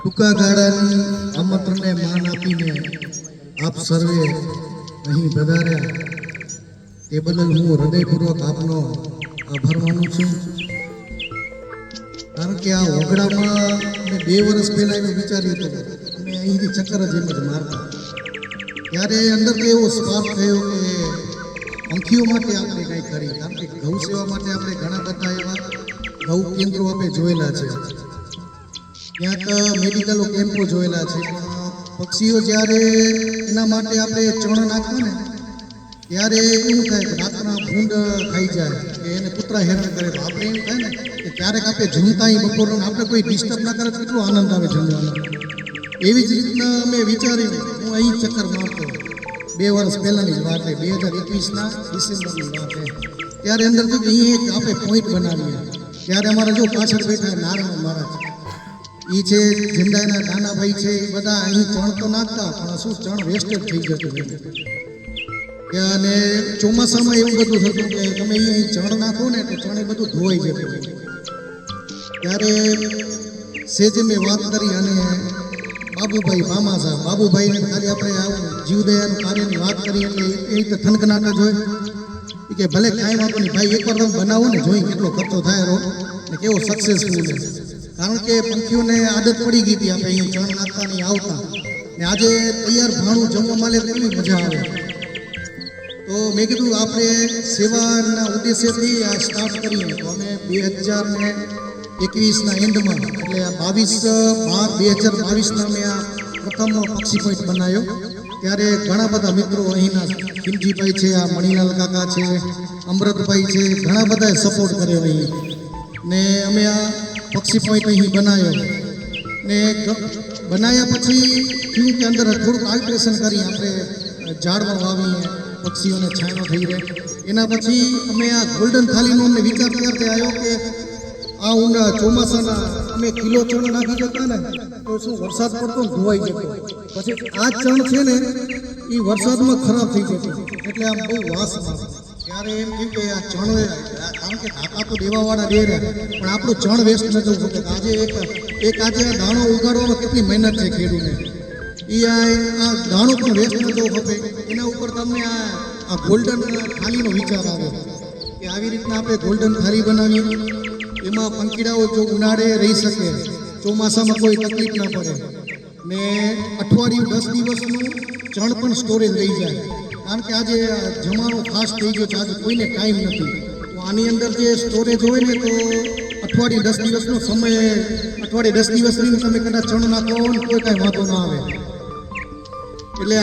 ટૂંકા ગાળાની આમંત્રણને માન આપીને આપ સર્વે અહીં પધાર્યા તે બદલ હું હૃદયપૂર્વક આપનો આભાર માનું છું. કારણ કે આ ઓગડામાં મેં 2 વર્ષ પહેલાં એવું વિચાર્યું હતું અમે અહીંથી ચક્કર જ એમ જ મારતા, ત્યારે અંદરથી એવો સ્પાર્ક થયો કે પંખીઓ માટે આપણે કંઈ કરીએ. કારણ કે ગૌ સેવા માટે આપણે ઘણા બધા એવા ગૌ કેન્દ્રો આપણે જોયેલા છે, ક્યાંક મેડિકલો કેમ્પો જોયેલા છે, પણ પક્ષીઓ જ્યારે એના માટે આપણે ચણ નાખતા ને ત્યારે એવું થાય કે રાતના ભૂંડ ખાઈ જાય કે એને કૂતરા હેરાન કરે, તો આપણે એમ થાય ને કે ક્યારેક આપણે જમતા બપોરનું આપણે કોઈ ડિસ્ટર્બ ના કરે, કેટલો આનંદ આવે જમવાનો. એવી જ રીતના અમે વિચાર્યું, હું અહીં ચક્કર મારતો 2 વર્ષ પહેલાંની જ વાત છે, 2021ના ડિસેમ્બરની વાત છે. ત્યારે અંદરથી અહીં એક આપણે પોઈન્ટ બનાવીએ. ત્યારે અમારા જો પાછળ બેઠા નારાયણ મહારાજ, એ છે ઝંડાના નાનાભાઈ છે, એ બધા અહીં ચણ તો નાખતા પણ શું ચણ વેસ્ટેજ થઈ જતું કે, અને ચોમાસામાં એવું બધું થતું કે તમે અહીં ચણ નાખો ને તો ચણ એ બધું ધોવાઈ જતું. ત્યારે સેજે મેં વાત કરી અને બાબુભાઈ મામા સાહેબ બાબુભાઈને ખાલી આપણે આવું જીવદયાનું કાર્યની વાત કરી એટલે એ રીતે થનગનાટ જ હોય કે ભલે કાંઈ વાંધો નહીં ભાઈ, એકવાર તમે બનાવો ને જોઈ કેટલો ખર્ચો થાય રહો ને કેવો સક્સેસફુલ છે. કારણ કે પંખીઓને આદત પડી ગઈ હતી આપણે અહીં ચણ નાખતા નહીં આવતા, ને આજે તૈયાર ભાણું જમવા મળે કેવી મજા આવે. તો મેં કીધું આપણે સેવાના ઉદ્દેશ્યથી આ સ્ટાર્ટ કરીએ. તો અમે 2021ના એન્ડમાં એટલે 22/12/2022ના મેં આ પ્રથમ પક્ષી પોઈન્ટ બનાવ્યો. ત્યારે ઘણા બધા મિત્રો અહીંના ખીમજીભાઈ છે, આ મણિલાલ કાકા છે, અમૃતભાઈ છે, ઘણા બધાએ સપોર્ટ કર્યો અહીં, ને અમે આ પક્ષી પોઈન્ટ અહીં બનાવ્યો. ને બનાવ્યા પછી થયું કે અંદર થોડુંક આલ્ટ્રેશન કરી આપણે ઝાડમાં વાવીએ, પક્ષીઓને છાંયો થઈ રહે. એના પછી અમે આ ગોલ્ડન થાલીનો અમને વિચાર ત્યારે આવ્યો કે આ ઊંડા ચોમાસાના અમે કિલો ચણ નાખી જતા ને તો શું વરસાદ પડતો ને ધોવાઈ જતો, પછી આ ચણ છે ને એ વરસાદમાં ખરાબ થઈ જતો, એટલે આમ બહુ વાસમાં. ત્યારે એમ થયું કે આ ચણ, કારણ કે ઢાકા તો દેવાવાળા દે રહ્યા પણ આપણું ચણ વેસ્ટ ન જવું શકે. આજે આજે આ દાણો ઉગાડવામાં કેટલી મહેનત છે ખેડૂતને, એ આ દાણો પણ વેસ્ટ ન જવો ખપે. એના ઉપર તમને આ ગોલ્ડન થાળીનો વિચાર આવ્યો કે આવી રીતના આપણે ગોલ્ડન થાળી બનાવીએ, એમાં પંખીડાઓ જો ઉનાળે રહી શકે, ચોમાસામાં કોઈ તકલીફ ના પડે, ને અઠવાડિયું 10 દિવસનું ચણ પણ સ્ટોરેજ રહી જાય. કારણ કે આજે જમાનો ફાસ્ટ થઈ ગયો છે, આજે કોઈને ટાઈમ નથી. તો આની અંદર જે સ્ટોરેજ હોય ને તો અઠવાડિયે 10 દિવસનો સમય, અઠવાડિયે 10 દિવસ રહીને તમે કદાચ ચણ નાખો ને કોઈ કાંઈ વાંધો ના આવે. એટલે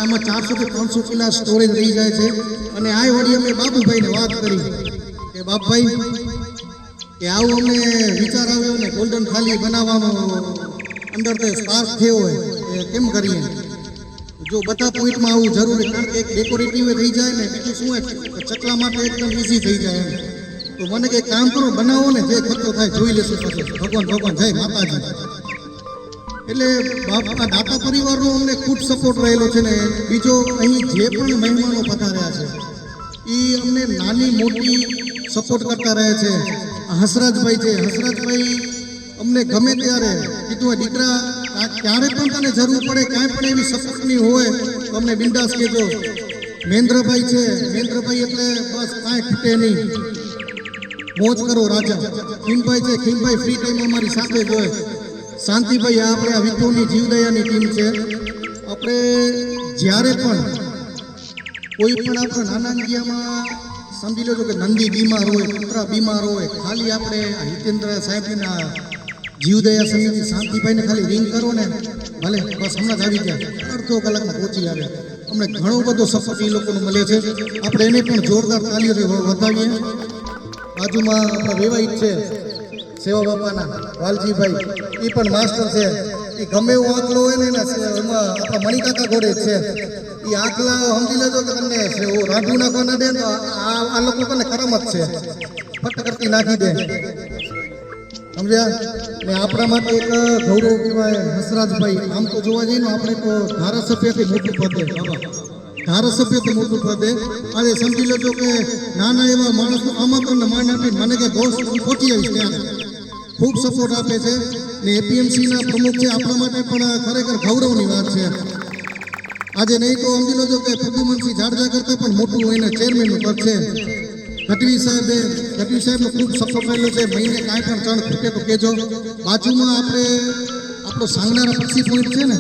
આમાં 400 થી 300 કિલા સ્ટોરેજ રહી જાય છે. અને આ વળી અમે બાબુભાઈને વાત કરી કે બાપભાઈ કે આવું અમને વિચાર આવ્યો ને ગોલ્ડન થાળી બનાવવાનો અંદર તો સ્પાર્ક થયો હોય કે કેમ કરીએ. જો બધા પોઈન્ટમાં આવું જરૂરી, કારણ કે એક ડેકોરેટિવ થઈ જાય ને, બીજું શું હોય ચકલા માટે એકદમ ઇઝી થઈ જાય એમ. તો મને કે કામ કરો, બનાવો ને જે ખર્ચો થાય જોઈ લેશું પછી. ભગવાન જય માતાજી. એટલે બાપા દાતા પરિવારનો અમને ખૂબ સપોર્ટ રહેલો છે. ને બીજો અહીં જે પણ મહેમાનો પધાર્યા છે એ અમને નાની મોટી સપોર્ટ કરતા રહે છે. હસરાજભાઈ છે, હસરાજભાઈ અમને ગમે ત્યારે કીધું દીકરા ક્યારે પણ તને જરૂર પડે, કાંઈ પણ એવી સપોર્ટની હોય તો અમને બિંદાસ કહેજો. મહેન્દ્રભાઈ છે, મહેન્દ્રભાઈ એટલે બસ કાંઈ ખૂટે નહીં, મોજ કરો રાજા. ખીમભાઈ છે, ખીમભાઈ ફ્રી ટાઈમ અમારી સાથે જ હોય. શાંતિભાઈ આપણે આ વિપુલની જીવદયાની ટીમ છે. આપણે જ્યારે પણ કોઈ પણ આપણા નાનાંગીયામાં સમજી લેજો કે નંદી બીમાર હોય, કૂતરા બીમાર હોય, ખાલી આપણે હિતેન્દ્ર સાહેબના જીવદયા સમિતિ શાંતિભાઈને ખાલી રિંગ કરો ને, ભલે બસ હમણાં જ આવી જાય, અડધો કલાકમાં પહોંચી આવે. અમને ઘણો બધો સપોર્ટ એ લોકોનો મળે છે. આપણે એને પણ જોરદાર તાલીઓથી વધાવીએ. બાજુમાં આપણા વેવાઈ છે સેવા બાપાના વાલજીભાઈ, એ પણ માસ્ટર છે. એ ગમે એવો આંકલો હોય ને એમાં આપણા મણિકાકા ઘોડે છે. એ આંકલા સમજી લેજો કે તમને રાંધું નાખવા ના દે તો આ લોકો તને કરમ જ છે, ફટ કરતી નાખી દે, સમજ્યા. ને આપણા માટે એક ગૌરવ કહેવાય હસરાજભાઈ. આમ તો જોવા જઈએ ને આપણે તો ધારાસભ્યથી મોટું પદે, બાબા ધારાસભ્યથી મોટું પદે. આજે સમજી લેજો કે નાના એવા માણસનું આમંત્રણ માન આપીને મને કે દોસ્ત હું પહોંચી આવીશ ત્યાં. ખૂબ સપોર્ટ આપે છે ને એપીએમસીના પ્રમુખ છે આપણા માટે પણ ખરેખર ગૌરવની વાત છે આજે નહીં તો સમજી લેજો કે પ્રદ્યુમનસિંહ જાડેજા કરતાં પણ મોટું એને ચેરમેનનું પદ છે ગઢવી સાહેબનો ખૂબ સપોર્ટ રહેલો છે મહિને કાંઈ પણ ચણ ખૂટે તો કહેજો બાજુમાં આપણે આપણો સાંગનારા પક્ષી પોઈન્ટ છે ને